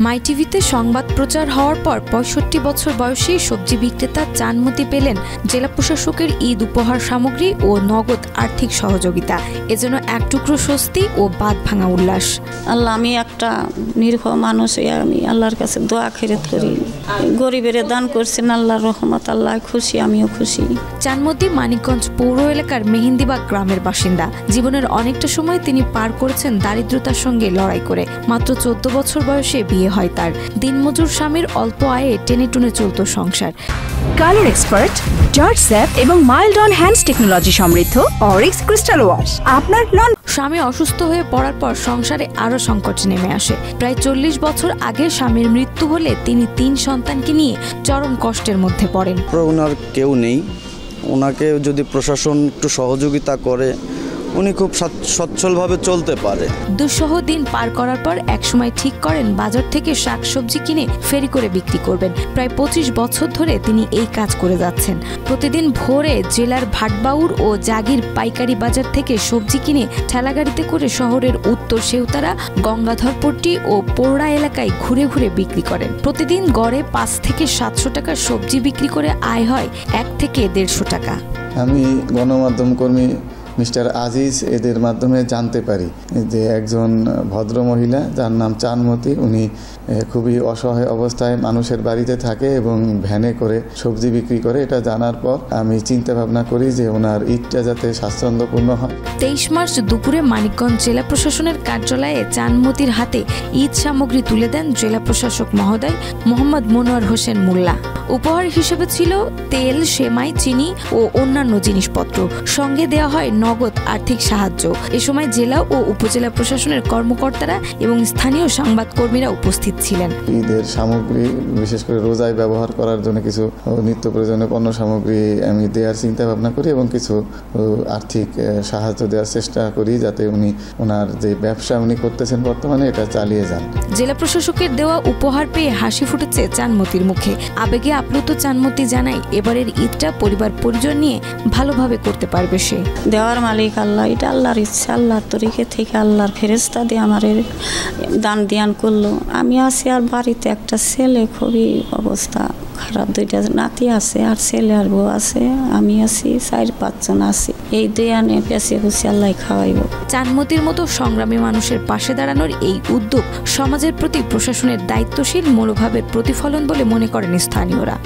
মাই টিভিতে সংবাদ প্রচার হওয়ার পর ৬৫ বছর বয়সী সবজি বিক্রেতা চানমতি পেলেন জেলা প্রশাসকের ঈদ উপহার সামগ্রী ও নগদ আর্থিক সহযোগিতা। এজন্য এক টুকরো স্বস্তি ও বাঁধ ভাঙা উল্লাস। আল্লাহ, আমি একটা নিরীহ মানুষ, আমি আল্লাহর কাছে দোয়া খেরাত করি। গরিবের দান করছেন আল্লাহর রহমত, আল্লাহ খুশি, আমিও খুশি। চানমতি মানিকগঞ্জ পৌর এলাকার মেহেন্দিবাগ গ্রামের বাসিন্দা। জীবনের অনেকটা সময় তিনি পার করেছেন দারিদ্রতার সঙ্গে লড়াই করে। মাত্র ১৪ বছর বয়সে বিয়ে হয় তার। দিনমজুর স্বামীর অল্প আয়ে টেনে টুনে চলত সংসার। কালার এক্সপার্ট, জর্জ স্যাপ এবং মাইল্ড অন হ্যান্ডস টেকনোলজি সমৃদ্ধ অরিক্স ক্রিস্টাল ওয়াশ আপনার স্বামী অসুস্থ হয়ে পড়ার পর সংসারে আরো সংকট নেমে আসে। প্রায় ৪০ বছর আগে স্বামীর মৃত্যু হলে তিনি ৩ সন্তানকে নিয়ে চরম কষ্টের মধ্যে পড়েন। ওনার কেউ নেই, ওনাকে যদি প্রশাসন একটু সহযোগিতা করে উনি খুব সচ্ছলভাবে চলতে পারে। দুঃসহ দিন পার করার পর একসময় ঠিক করেন বাজার থেকে শাকসবজি কিনে ফেরি করে বিক্রি করবেন। প্রায় ২৫ বছর ধরে তিনি এই কাজ করে যাচ্ছেন। প্রতিদিন ভোরে জেলার ভাটবাউর ও জাগির পাইকারি বাজার থেকে সবজি কিনে ঠেলাগাড়িতে করে শহরের উত্তর সেউতারা, গঙ্গাধরপট্টি ও পোড়া এলাকায় ঘুরে ঘুরে বিক্রি করেন। প্রতিদিন গড়ে ৫ থেকে ৭০০ টাকার সবজি বিক্রি করে আয় হয় ১ থেকে ১৫০ টাকা। আমি গণমাধ্যম কর্মী মিস্টার আজিজ এদের মাধ্যমে জানতে পারি যে একজন ভদ্র মহিলা যার নাম চানমতি, উনি খুবই অসহায় অবস্থায় মানুষের বাড়িতে থাকে এবং ভ্যানে করে সবজি বিক্রি করে। এটা জানার পর আমি চিন্তা ভাবনা করি যে ওনার ঈদটা যাতে স্বাচ্ছন্দ্যপূর্ণ হয়। ২৩ মার্চ দুপুরে মানিকগঞ্জ জেলা প্রশাসনের কার্যালয়ে চানমতির হাতে ঈদ সামগ্রী তুলে দেন জেলা প্রশাসক মহোদয় মোহাম্মদ মনোয়ার হোসেন মোল্লা। উপহার হিসেবে ছিল তেল, সেমাই, চিনি ও অন্যান্য জিনিসপত্র। সঙ্গে দেওয়া হয় নগদ আর্থিক সাহায্য। এ সময় জেলা ও উপজেলা প্রশাসনের কর্মকর্তারা এবং স্থানীয় সংবাদকর্মীরা উপস্থিত ছিলেন। ঈদের সামগ্রী বিশেষ করে রোজায় ব্যবহার করার জন্য কিছু নিত্য প্রয়োজনীয় পণ্য সামগ্রী আমি দেওয়ার চিন্তা ভাবনা করি এবং কিছু আর্থিক সাহায্য দেওয়ার চেষ্টা করি যাতে উনি ওনার যে ব্যবসা উনি করতেছেন বর্তমানে এটা চালিয়ে যান। জেলা প্রশাসকের দেওয়া উপহার পেয়ে হাসি ফুটেছে চানমতির মুখে। আবেগে আপ্লুত চানমতি জানায় এবারের ঈদটা পরিবার পরিজন নিয়ে ভালোভাবে করতে পারবে সে। দেওয়ার মালিক আল্লাহ, এটা আল্লাহর ইচ্ছা, আল্লাহর তরিকে থেকে আল্লাহর ফেরেশতা দিয়ে আমার দান দিয়ান করলো। আমি আছি আর বাড়িতে একটা ছেলে, খুবই অবস্থা খারাপ, 2টা নাতি আছে আর ছেলে আর বউ আছে, আমি আছি, 4-5 জন আছি। এই দেয়ানে পেঁচে গুছি আল্লাহ খাওয়াইব। চানমতির মতো সংগ্রামী মানুষের পাশে দাঁড়ানোর এই উদ্যোগ সমাজের প্রতি প্রশাসনের দায়িত্বশীল মনোভাবের প্রতিফলন বলে মনে করেন স্থানীয়রা।